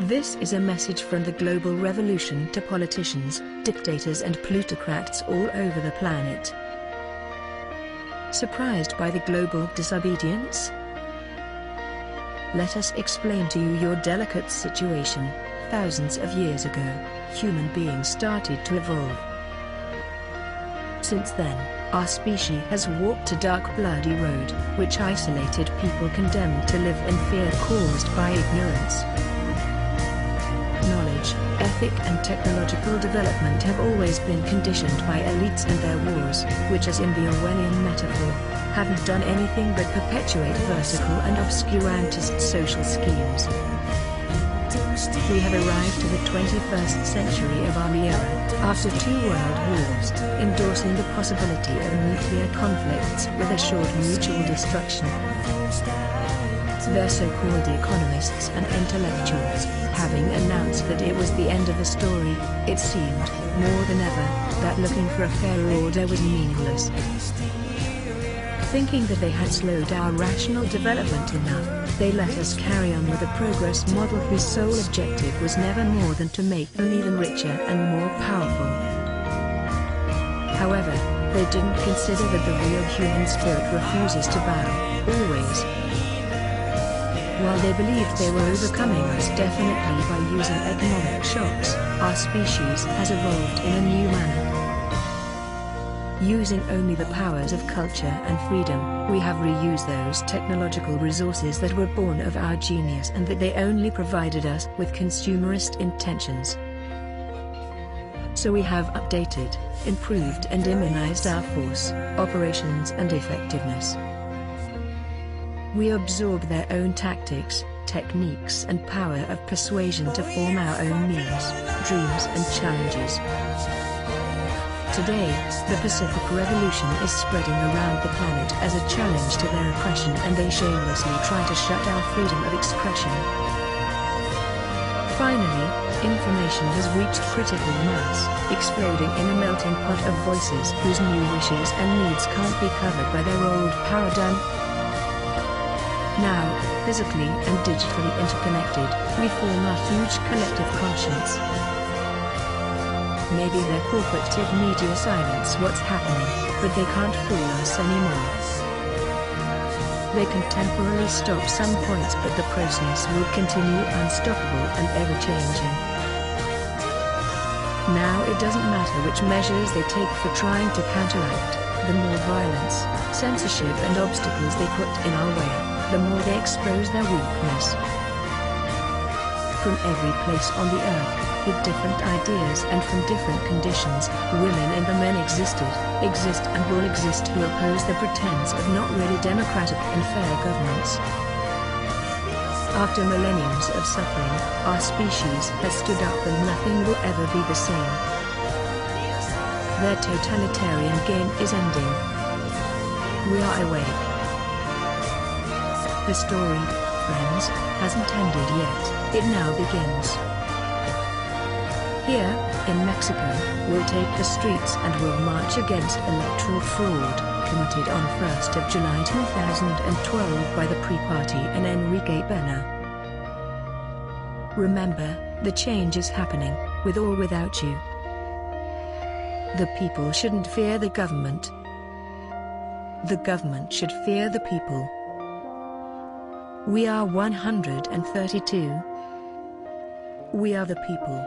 This is a message from the global revolution to politicians, dictators and plutocrats all over the planet. Surprised by the global disobedience? Let us explain to you your delicate situation. Thousands of years ago, human beings started to evolve. Since then, our species has walked a dark bloody road, which isolated people condemned to live in fear caused by ignorance. Knowledge, ethic and technological development have always been conditioned by elites and their wars, which, as in the Orwellian metaphor, haven't done anything but perpetuate vertical and obscurantist social schemes. We have arrived to the 21st century of our era, after 2 world wars, endorsing the possibility of nuclear conflicts with assured mutual destruction. Their so-called economists and intellectuals, having announced that it was the end of the story, it seemed, more than ever, that looking for a fairer order was meaningless. Thinking that they had slowed our rational development enough, they let us carry on with a progress model whose sole objective was never more than to make them even richer and more powerful. However, they didn't consider that the real human spirit refuses to bow, always. While they believed they were overcoming us definitely by using economic shocks, our species has evolved in a new manner. Using only the powers of culture and freedom, we have reused those technological resources that were born of our genius and that they only provided us with consumerist intentions. So we have updated, improved and immunized our force, operations and effectiveness. We absorb their own tactics, techniques and power of persuasion to form our own means, dreams and challenges. Today, the Pacific Revolution is spreading around the planet as a challenge to their oppression, and they shamelessly try to shut our freedom of expression. Finally, information has reached critical mass, exploding in a melting pot of voices whose new wishes and needs can't be covered by their old paradigm. Now, physically and digitally interconnected, we form our huge collective conscience. Maybe their corporative media silence what's happening, but they can't fool us anymore. They can temporarily stop some points, but the process will continue unstoppable and ever-changing. Now it doesn't matter which measures they take for trying to counteract, the more violence, censorship and obstacles they put in our way, the more they expose their weakness. From every place on the earth, with different ideas and from different conditions, women and the men exist and will exist who oppose the pretense of not really democratic and fair governance. After millenniums of suffering, our species has stood up and nothing will ever be the same. Their totalitarian game is ending. We are awake. The story, friends, hasn't ended yet, it now begins. Here, in Mexico, we'll take the streets and we'll march against electoral fraud, committed on 1st of July 2012 by the pre-party and Enrique Peña. Remember, the change is happening, with or without you. The people shouldn't fear the government. The government should fear the people. We are 132. We are the people.